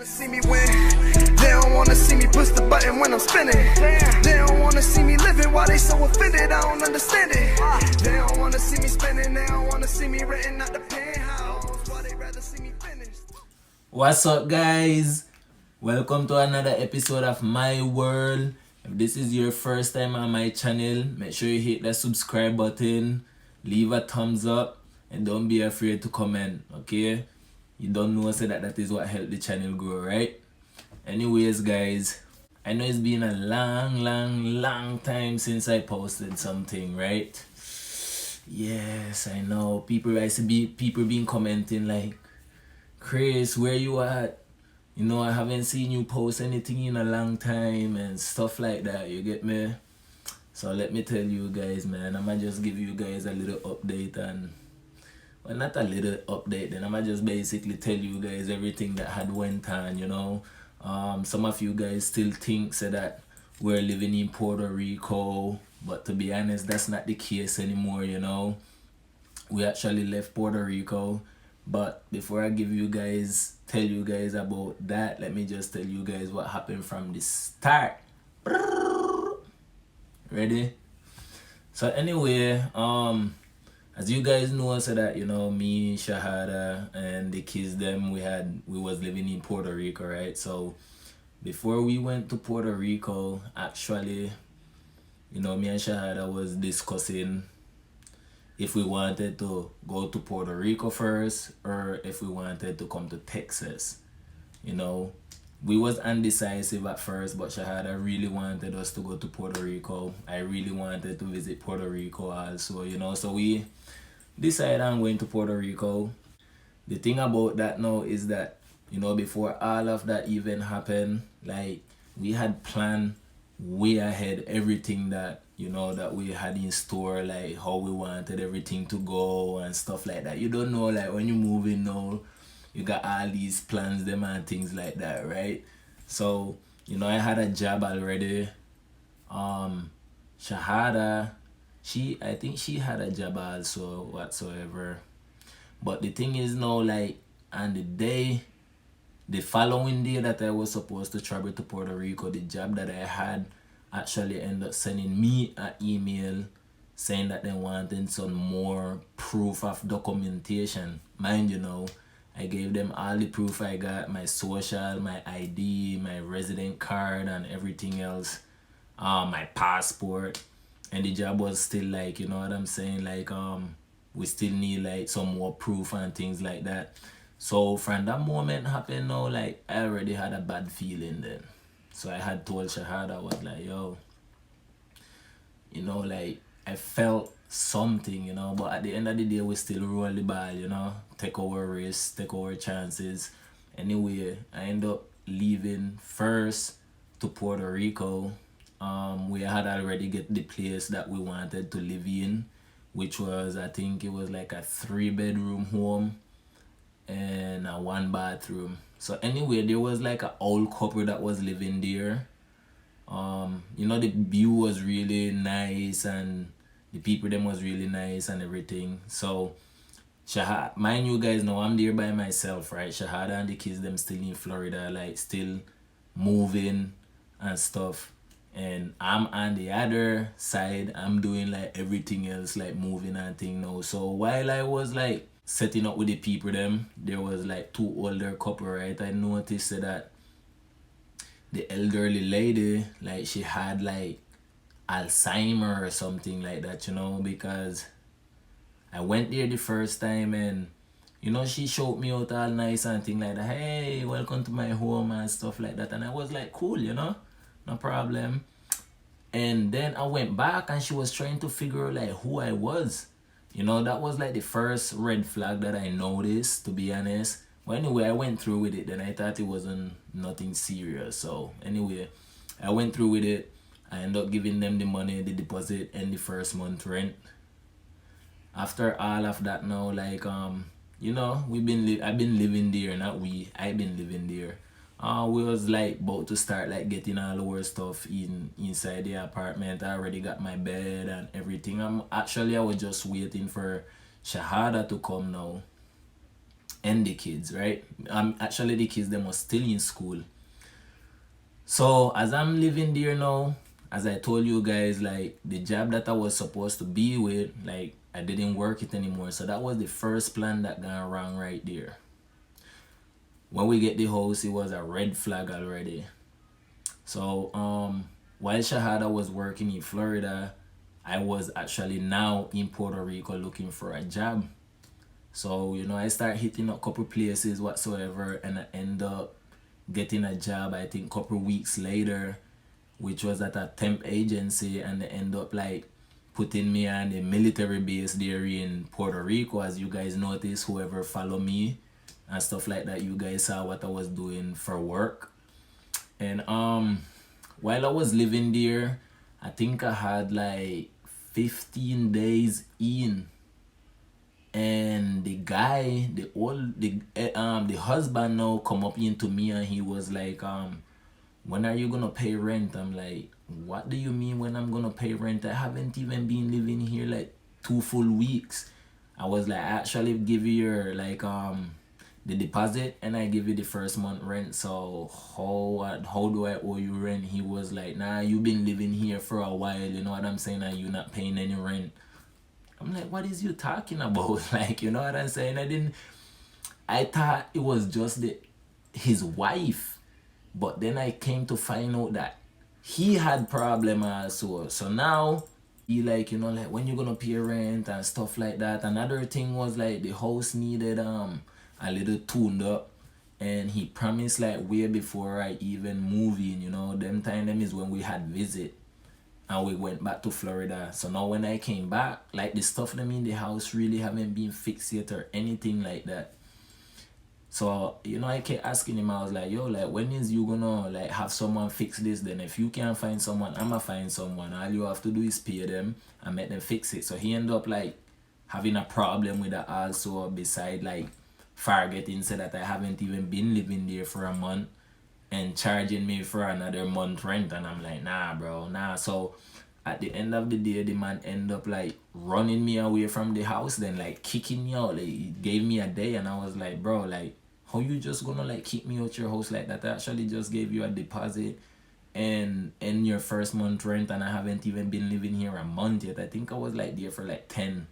See me win. They don't wanna see me push the button when I'm spinning. They don't wanna see me living while they so offended. I don't understand it. They don't wanna see me spinning. They don't wanna see me written out the penthouse. Why they rather see me finished? What's up, guys? Welcome to another episode of My World. If this is your first time on my channel, make sure you hit the subscribe button, leave a thumbs up, and don't be afraid to comment, okay? You don't know, so that is what helped the channel grow, right? Anyways, guys, I know it's been a long time since I posted something, right? Yes, I know. People been commenting like, Chris, where you at? You know, I haven't seen you post anything in a long time and stuff like that, you get me? So let me tell you guys, man, I'ma just give you guys a little update and, well, not a little update, then I'ma just basically tell you guys everything that had went on, you know? Some of you guys still think that we're living in Puerto Rico, but to be honest, that's not the case anymore, you know? We actually left Puerto Rico. But before I tell you guys about that, let me just tell you guys what happened from the start. Ready? So anyway, as you guys know, so that, you know, me, Shahada, and the kids them, we was living in Puerto Rico, right? So before we went to Puerto Rico, actually, you know, me and Shahada was discussing if we wanted to go to Puerto Rico first or if we wanted to come to Texas. You know, we was undecisive at first, but Shahada really wanted us to go to Puerto Rico. I really wanted to visit Puerto Rico also, you know, so we decided on going to Puerto Rico. The thing about that now is that, you know, before all of that even happened, like, we had planned way ahead everything that, you know, that we had in store, like how we wanted everything to go and stuff like that. You don't know, like, when you move in now, you got all these plans them and things like that, right? So, you know, I had a job already. Shahada, I think she had a job also whatsoever. But the thing is now, like, on the following day that I was supposed to travel to Puerto Rico, the job that I had actually ended up sending me an email saying that they wanted some more proof of documentation. Mind you know, I gave them all the proof I got, my social, my ID, my resident card and everything else, my passport. And the job was still like, you know what I'm saying, like, we still need like some more proof and things like that. So from that moment happened now, like, I already had a bad feeling then. So I had told Shahada, I was like, yo, you know, like, I felt something, you know, but at the end of the day, we still roll the ball, you know, take our risks, take our chances. Anyway, I ended up leaving first to Puerto Rico. We had already get the place that we wanted to live in, which was, I think it was like a 3-bedroom home and a 1-bathroom. So anyway, there was like an old couple that was living there. You know, the view was really nice and the people them was really nice and everything. So Shahada, mind you guys know I'm there by myself, right? Shahada and the kids them still in Florida, like still moving and stuff. And I'm on the other side, I'm doing like everything else, like moving and thing now. So while I was like setting up with the people them, there was like 2 older couple, right? I noticed that the elderly lady, like, she had like Alzheimer or something like that, you know, because I went there the first time and, you know, she showed me out all nice and thing like that. Hey, welcome to my home and stuff like that. And I was like, cool, you know, no problem. And then I went back and she was trying to figure out like who I was. You know, that was like the first red flag that I noticed, to be honest. But anyway, I went through with it. Then I thought it wasn't nothing serious. So anyway, I went through with it. I ended up giving them the money, the deposit, and the first month rent. After all of that now, like, you know, I've been living there, not we. I've been living there. We was like about to start like getting all our stuff inside the apartment. I already got my bed and everything. I was just waiting for Shahada to come now. and the kids, right? Actually the kids, them was still in school. So as I'm living there now, as I told you guys, like the job that I was supposed to be with, like I didn't work it anymore. So that was the first plan that gone wrong right there. When we get the house, it was a red flag already. So while Shahada was working in Florida, I was actually now in Puerto Rico looking for a job. So, you know, I start hitting a couple places whatsoever, and I end up getting a job, I think, couple weeks later, which was at a temp agency, and they end up like putting me on a military base there in Puerto Rico. As you guys notice, whoever follow me and stuff like that, you guys saw what I was doing for work. And while I was living there, I think I had like 15 days in, and the guy, the husband now come up into me, and he was like, when are you gonna pay rent? I'm like, what do you mean when I'm gonna pay rent? I haven't even been living here like 2 full weeks. I was like, I actually give you your like the deposit, and I give you the first month rent. So how do I owe you rent? He was like, nah, you've been living here for a while, you know what I'm saying, and you're not paying any rent. I'm like, what is you talking about? Like, you know what I'm saying? I thought it was just his wife. But then I came to find out that he had problem also. So now he like, you know, like when you gonna pay rent and stuff like that. Another thing was like the house needed a little tuned up. And he promised like way before I even move in, you know. Them is when we had visit. And we went back to Florida. So now when I came back, like the stuff them in the house really haven't been fixed yet or anything like that. So, you know, I kept asking him, I was like, yo, like when is you gonna like have someone fix this? Then if you can't find someone, I'ma find someone. All you have to do is pay them and make them fix it. So he ended up like having a problem with that also, beside like forgetting, said that I haven't even been living there for a month, and charging me for another month rent. And I'm like, nah bro, nah. So at the end of the day, the man ended up like running me away from the house, then like kicking me out. Like he gave me a day, and I was like, bro, like how you just gonna like kick me out your house like that? I actually just gave you a deposit and your first month rent, and I haven't even been living here a month yet. I think I was like there for like 10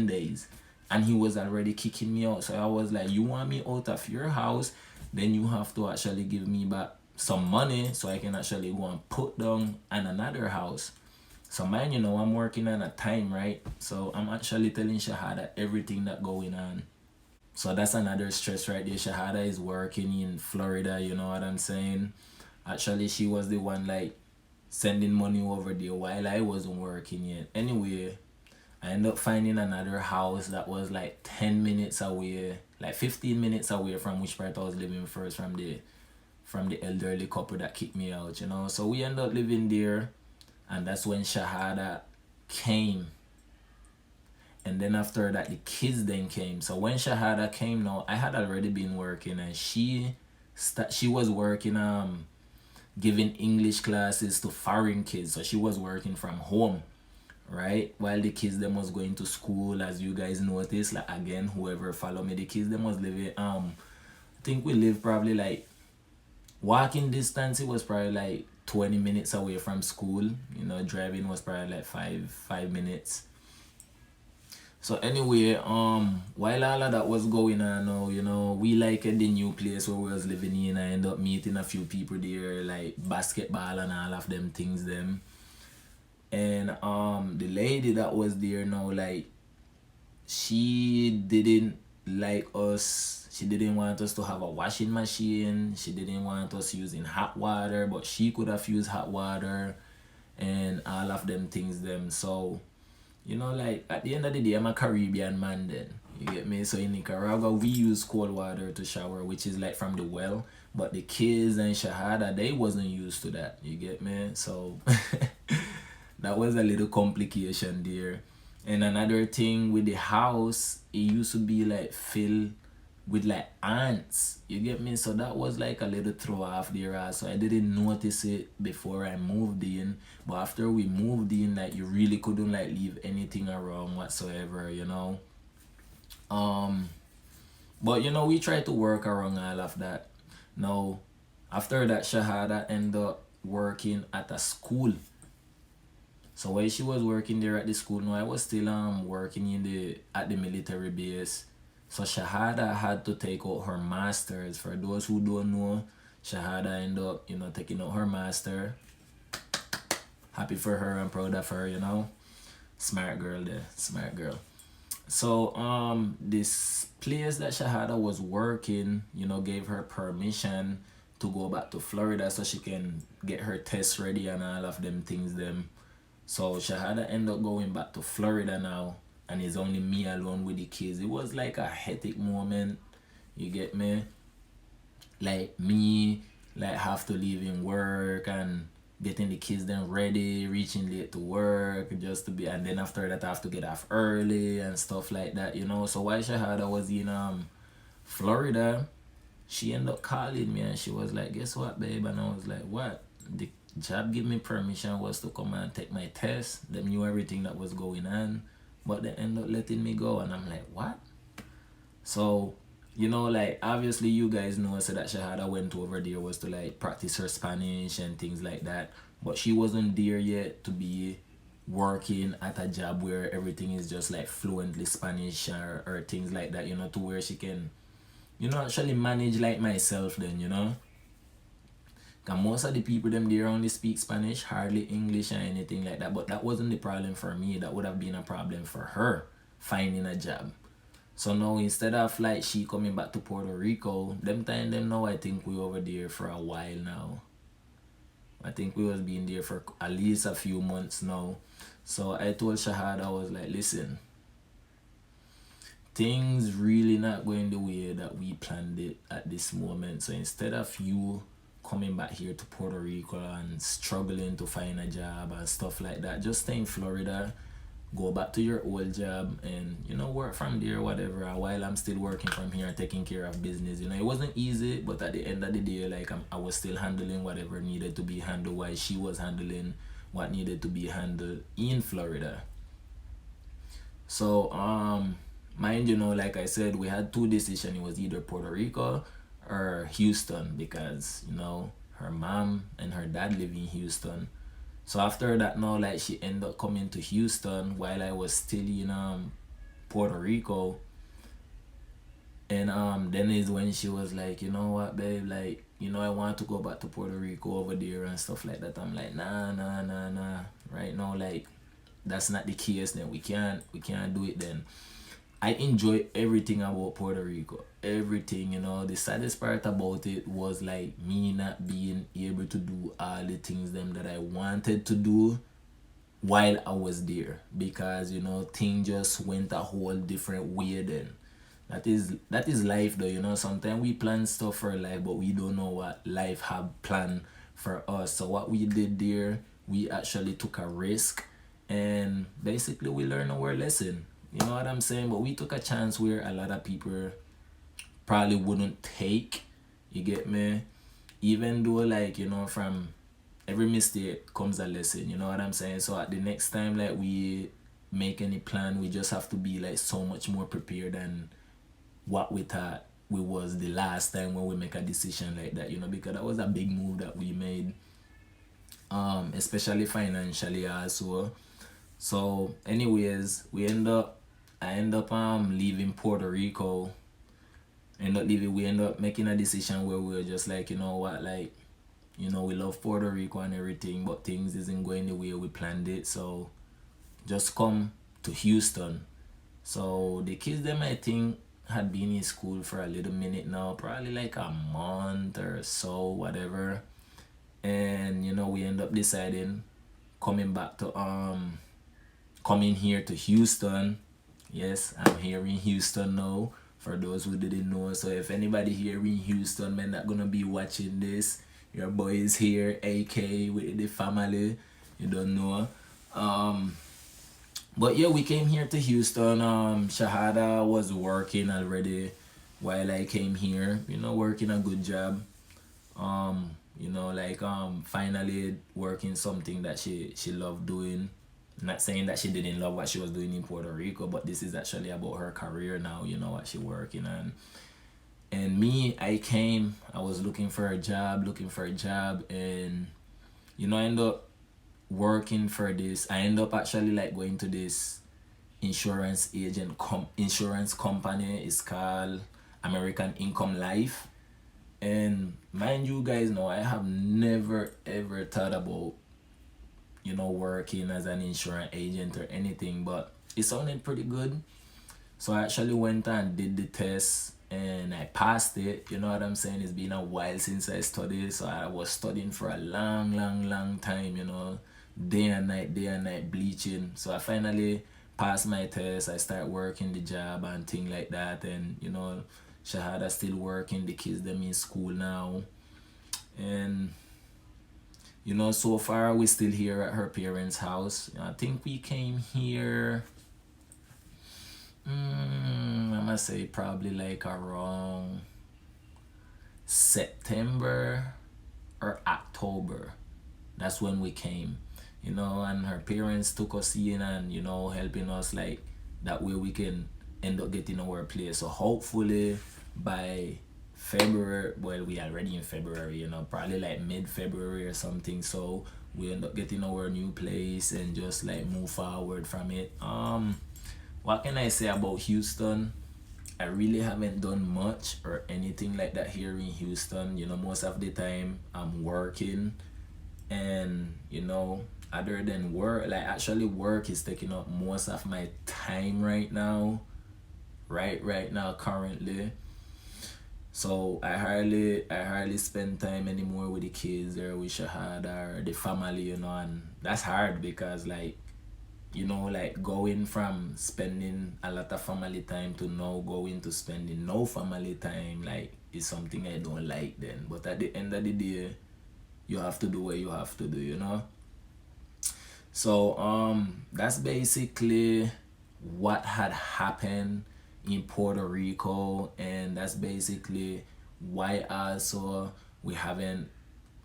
days, and he was already kicking me out. So I was like, you want me out of your house, then you have to actually give me back some money so I can actually go and put down on another house. So man, you know, I'm working on a time, right? So I'm actually telling Shahada everything that going on. So that's another stress right there. Shahada is working in Florida, you know what I'm saying? Actually, she was the one like sending money over there while I wasn't working yet. Anyway, I ended up finding another house that was like 10 minutes away, like 15 minutes away from which part I was living first, from the elderly couple that kicked me out, you know. So we ended up living there, and that's when Shahada came. And then after that, the kids then came. So when Shahada came now, I had already been working, and she was working giving English classes to foreign kids. So she was working from home, right? While the kids them was going to school, as you guys notice. Like again, whoever follow me, the kids them was living I think we live probably like walking distance, it was probably like 20 minutes away from school. You know, driving was probably like five minutes. So anyway, while all of that was going on now, you know, we liked the new place where we was living in. I ended up meeting a few people there, like basketball and all of them things them. And the lady that was there now, like, she didn't like us. She didn't want us to have a washing machine. She didn't want us using hot water, but she could have used hot water and all of them things them. So, you know, like at the end of the day, I'm a Caribbean man then. You get me? So in Nicaragua, we use cold water to shower, which is like from the well. But the kids and Shahada, they wasn't used to that. You get me? So that was a little complication there. And another thing with the house, it used to be like filled with like ants. You get me? So that was like a little throw off there. So I didn't notice it before I moved in. But after we moved in, like you really couldn't like leave anything around whatsoever, you know. But you know, we try to work around all of that. Now, after that, Shahada ended up working at a school. So while she was working there at the school, no, I was still working in the at the military base. So Shahada had to take out her masters. For those who don't know, Shahada ended up, you know, taking out her master. Happy for her and proud of her, you know. Smart girl there, smart girl. So this place that Shahada was working, you know, gave her permission to go back to Florida so she can get her tests ready and all of them things them. So Shahada ended up going back to Florida now, and it's only me alone with the kids. It was like a hectic moment, you get me? Like me, like have to leave in work and getting the kids then ready, reaching late to work just to be, and then after that I have to get off early and stuff like that, you know. So while Shahada was in Florida, she ended up calling me and she was like, guess what, babe? And I was like, what? The job give me permission was to come and take my test. They knew everything that was going on, but they ended up letting me go. And I'm like, what? So, you know, like obviously you guys know, so that Shahada went over there was to like practice her Spanish and things like that, but she wasn't there yet to be working at a job where everything is just like fluently Spanish or things like that, you know, to where she can, you know, actually manage like myself then, you know. Cause most of the people them there only speak Spanish, hardly English or anything like that. But that wasn't the problem for me. That would have been a problem for her finding a job. So now instead of like she coming back to Puerto Rico, them now I think we over there for a while now. I think we was being there for at least a few months now. So I told Shahada, I was like, listen, things really not going the way that we planned it at this moment. So instead of you coming back here to Puerto Rico and struggling to find a job and stuff like that, just stay in Florida, go back to your old job and, you know, work from there, whatever. And while I'm still working from here, taking care of business, you know, it wasn't easy, but at the end of the day, like I was still handling whatever needed to be handled while she was handling what needed to be handled in Florida. So mind you, know, like I said, we had two decisions. It was either Puerto Rico or Houston, because, you know, her mom and her dad live in Houston. So after that now, like she ended up coming to Houston while I was still in Puerto Rico. And then is when she was like, you know what, babe, like, you know, I want to go back to Puerto Rico over there and stuff like that. I'm like, nah. Right now, like, that's not the case. Then we can't do it then. I enjoy everything about Puerto Rico. Everything, you know. The saddest part about it was like me not being able to do all the things them that I wanted to do while I was there. Because, you know, things just went a whole different way then. That is life though, you know. Sometimes we plan stuff for life, but we don't know what life have planned for us. So what we did there, we actually took a risk and basically we learned our lesson. You know what I'm saying? But we took a chance where a lot of people probably wouldn't take. You get me? Even though, like, you know, from every mistake comes a lesson. You know what I'm saying? So at the next time, like, we make any plan, we just have to be, like, so much more prepared than what we thought we was the last time when we make a decision like that. You know, because that was a big move that we made. Especially financially also. So anyways, I end up leaving Puerto Rico. We end up making a decision where we were just like, you know what, like, you know, we love Puerto Rico and everything, but things isn't going the way we planned it. So just come to Houston. So the kids them, I think, had been in school for a little minute now, probably like a month or so, whatever. And, you know, we end up deciding coming here to Houston. Yes, I'm here in Houston now, for those who didn't know. So if anybody here in Houston, man, not gonna be watching this, your boy is here, AK with the family. You don't know. But yeah, we came here to Houston. Shahada was working already while I came here, you know, working a good job. You know, like finally working something that she loved doing. Not saying that she didn't love what she was doing in Puerto Rico, but this is actually about her career now, you know, what she working on. And me, I was looking for a job, and I end up working for this. I end up actually like going to this insurance company. It's called American Income Life. And mind you guys know, I have never ever thought about working as an insurance agent or anything, but it sounded pretty good. So I actually went and did the test and I passed it. You know what I'm saying? It's been a while since I studied, so I was studying for a long time, day and night bleaching. So I finally passed my test. I start working the job and thing like that, and Shahada still working, the kids them in school now. And so far we still here at her parents' house. I think we came here, I must say probably like around September or October. That's when we came, and her parents took us in and helping us like that way we can end up getting our place. So hopefully by February, well, we already in February, probably like mid-February or something, so we end up getting our new place and just like move forward from it. What can I say about Houston? I really haven't done much or anything like that here in Houston. Most of the time I'm working, and other than work, like actually work is taking up most of my time right now currently. So I hardly spend time anymore with the kids or with Shahada or the family, and that's hard because like going from spending a lot of family time to now going to spending no family time, like, is something I don't like then. But at the end of the day, you have to do what you have to do, So that's basically what had happened in Puerto Rico, and that's basically why also we haven't,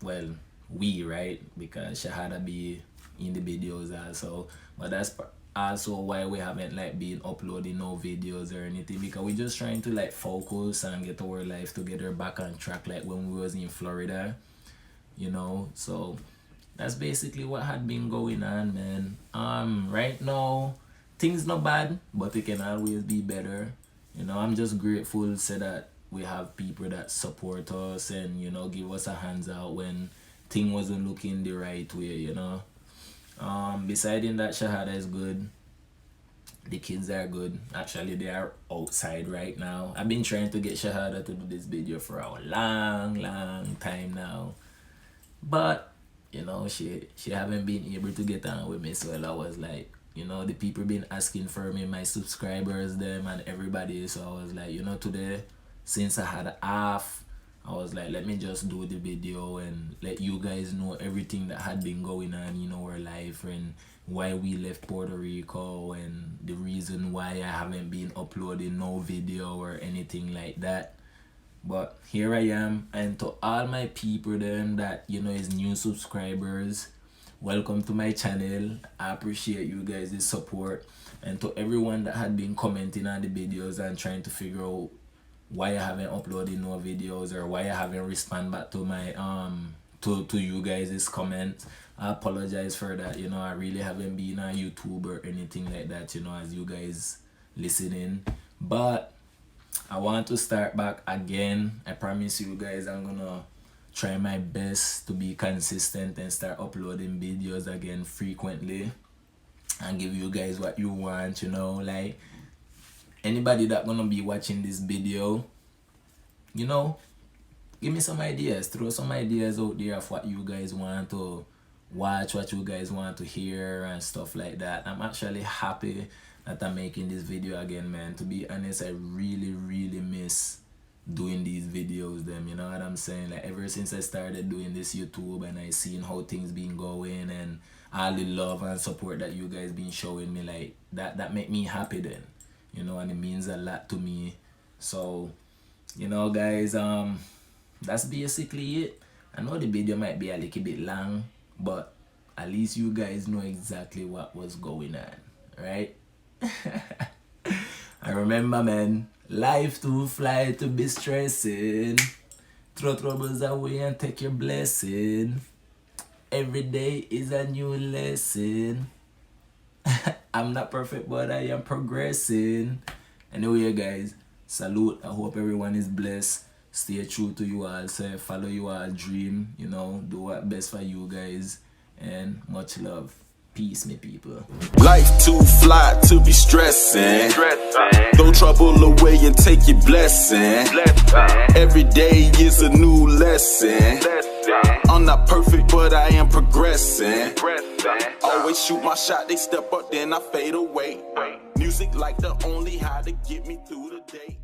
well, right, because Shahada be in the videos also, but that's also why we haven't like been uploading no videos or anything, because we're just trying to like focus and get our life together back on track like when we was in Florida, so that's basically what had been going on, man. Right now things not bad, but it can always be better. I'm just grateful so that we have people that support us and give us a hands out when thing wasn't looking the right way. Besides that, Shahada is good. The kids are good. Actually, they are outside right now. I've been trying to get Shahada to do this video for a long time now, but she haven't been able to get on with me. So I was like, the people been asking for me, my subscribers, them and everybody. So I was like, today, since I had off, I was like, let me just do the video and let you guys know everything that had been going on in our life and why we left Puerto Rico and the reason why I haven't been uploading no video or anything like that. But here I am, and to all my people then that is new subscribers, welcome to my channel. I appreciate you guys' support, and to everyone that had been commenting on the videos and trying to figure out why I haven't uploaded no videos or why I haven't responded back to my to you guys' comments. I apologize for that. I really haven't been on YouTube or anything like that, as you guys listening. But I want to start back again. I promise you guys I'm gonna try my best to be consistent and start uploading videos again frequently and give you guys what you want, like anybody that gonna be watching this video, give me some ideas, throw some ideas out there of what you guys want to watch, what you guys want to hear and stuff like that. I'm actually happy that I'm making this video again, man. To be honest, I really miss doing these videos, them, you know what I'm saying? Like ever since I started doing this YouTube and I seen how things been going and all the love and support that you guys been showing me, like that make me happy then, and it means a lot to me. So guys, that's basically it. I know the video might be a little bit long, but at least you guys know exactly what was going on, right? I remember, man, Life too fly to be stressing. Throw troubles away and take your blessing. Every day is a new lesson. I'm not perfect, but I am progressing. Anyway, guys, salute. I hope everyone is blessed. Stay true to you all. Say, follow you all dream. You know, do what best for you guys. And much love. Peace, me people. Life too fly to be stressing. Throw trouble away and take your blessing. Every day is a new lesson. I'm not perfect, but I am progressing. Always shoot my shot, they step up, then I fade away. Music like the only how to get me through the day.